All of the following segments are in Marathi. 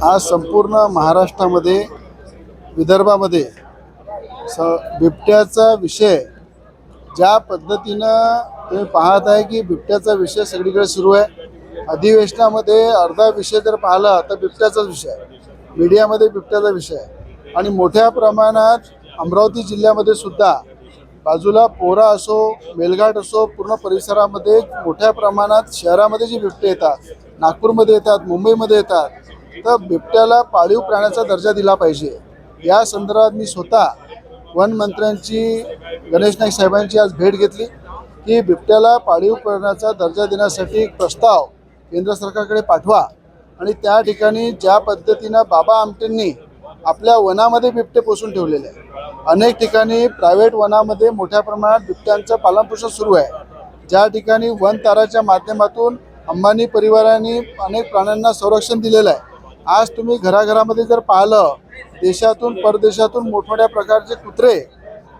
आज संपूर्ण महाराष्ट्रामध्ये विदर्भामध्ये बिबट्याचा विषय ज्या पद्धतीनं तुम्ही पाहत आहे की बिबट्याचा विषय सगळीकडे सुरू आहे। अधिवेशनामध्ये अर्धा विषय जर पाहिला तर बिबट्याचाच विषय आहे, मीडियामध्ये बिबट्याचा विषय आहे आणि मोठ्या प्रमाणात अमरावती जिल्ह्यामध्ये सुद्धा बाजूला पोरा असो मेलघाट असो पूर्ण परिसरामध्ये मोठ्या प्रमाणात शहरामध्ये जे बिबटे येतात, नागपूरमध्ये येतात, मुंबईमध्ये येतात, तर बिबट्याला पाळीव प्राण्याचा दर्जा दिला पाहिजे। या संदर्भात मी स्वतः वन मंत्र्यांची गणेश नाईक साहेबांची आज भेट घेतली की बिबट्याला पाळीव प्राण्याचा दर्जा देण्यासाठी एक प्रस्ताव केंद्र सरकारकडे पाठवा आणि त्या ठिकाणी ज्या पद्धतीनं बाबा आमटेंनी आपल्या वनामध्ये बिबटे पोसून ठेवलेले आहे, अनेक ठिकाणी प्रायव्हेट वनामध्ये मोठ्या प्रमाणात बिबट्यांचं पालनपोषण सुरू आहे। ज्या ठिकाणी वन ताराच्या माध्यमातून अंबानी परिवाराने अनेक प्राण्यांना संरक्षण दिलेलं आहे। आज तुम्ही घराघरामध्ये जर पाहिलं, देशातून परदेशातून मोठमोठ्या प्रकारचे कुत्रे,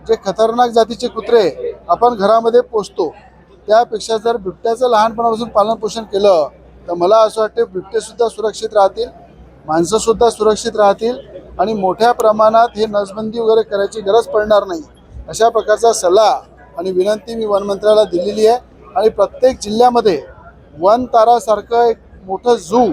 जे खतरनाक जातीचे कुत्रे आपण घरामध्ये पोसतो, त्यापेक्षा जर बिबट्याचं लहानपणापासून पालनपोषण केलं तर मला असं वाटतं बिबटेसुद्धा सुरक्षित राहतील, माणसंसुद्धा सुरक्षित राहतील आणि मोठ्या प्रमाणात हे नसबंदी वगैरे करायची गरज पडणार नाही। अशा प्रकारचा सल्ला आणि विनंती मी वनमंत्र्याला दिलेली आहे आणि प्रत्येक जिल्ह्यामध्ये वन तारासारखं एक मोठं झू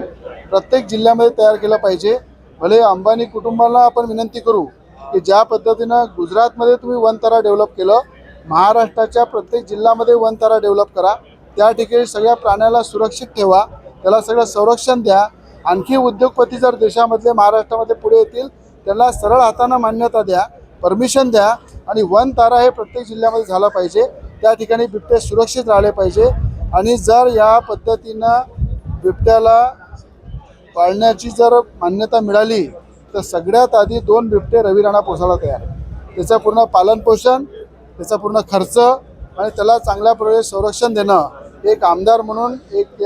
प्रत्येक जिल्ह्यामध्ये तयार केलं पाहिजे। भले अंबानी कुटुंबाला आपण विनंती करू की ज्या पद्धतीनं गुजरातमध्ये तुम्ही वन तारा डेव्हलप केलं, महाराष्ट्राच्या प्रत्येक जिल्ह्यामध्ये वन तारा डेव्हलप करा। त्या ठिकाणी सगळ्या प्राण्याला सुरक्षित ठेवा, त्याला सगळं संरक्षण द्या। आणखी उद्योगपती जर देशामधले महाराष्ट्रामध्ये पुढे येतील त्यांना सरळ हाताने मान्यता द्या, परमिशन द्या आणि वन तारा हे प्रत्येक जिल्ह्यामध्ये झालं पाहिजे। त्या ठिकाणी बिबटे सुरक्षित राहिले पाहिजे आणि जर या पद्धतीनं बिबट्याला पाळण्याची जर मान्यता मिळाली तर सगळ्यात आधी 2 बिबटे रवी राणा पोसायला तयार आहे। त्याचं पूर्ण पालनपोषण, त्याचा पूर्ण खर्च आणि त्याला चांगल्या प्रकारे संरक्षण देणं एक आमदार म्हणून एक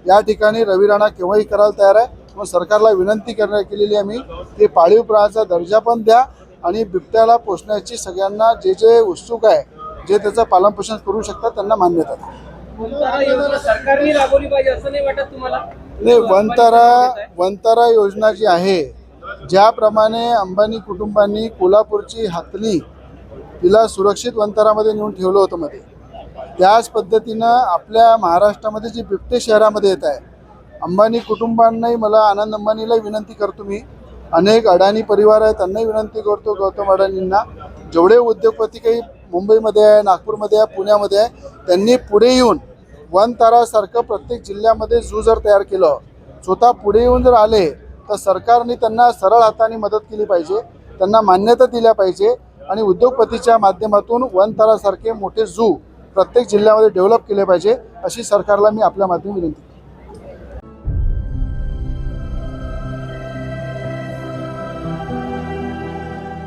या ठिकाणी रवी राणा केव्हाही करायला तयार आहे। मग सरकारला विनंती केलेली आहे मी की पाळीव प्राण्याचा दर्जा पण द्या आणि बिबट्याला पोसण्याची सगळ्यांना जे उत्सुक आहे, जे त्याचं पालनपोषण करू शकतात त्यांना मान्यता द्या। सरकारने राबवली पाहिजे असं नाही वाटत तुम्हाला? नाही, वनतारा योजना जी आहे, ज्याप्रमाणे अंबानी कुटुंबांनी कोल्हापूरची हातणी तिला सुरक्षित वनतारामध्ये नेऊन ठेवलं होतं मध्ये, त्याच पद्धतीनं आपल्या महाराष्ट्रामध्ये जी बिबटे शहरामध्ये येत आहे, अंबानी कुटुंबांनाही मला आनंद अंबानीला विनंती करतो, मी अनेक अडाणी परिवार आहेत त्यांनाही विनंती करतो, गौतम अडाणींना, जेवढे उद्योगपती काही मुंबईमध्ये आहे, नागपूरमध्ये आहे, पुण्यामध्ये आहे, त्यांनी पुढे येऊन वन तारासारखं प्रत्येक जिल्ह्यामध्ये झू जर तयार केलं, स्वतः पुढे येऊन जर आले तर सरकारने त्यांना सरळ हाताने मदत केली पाहिजे, त्यांना मान्यता दिल्या पाहिजे आणि उद्योगपतीच्या माध्यमातून वन तारासारखे मोठे झू प्रत्येक जिल्ह्यामध्ये डेव्हलप केले पाहिजे, अशी सरकारला मी आपल्या माध्यमातून विनंती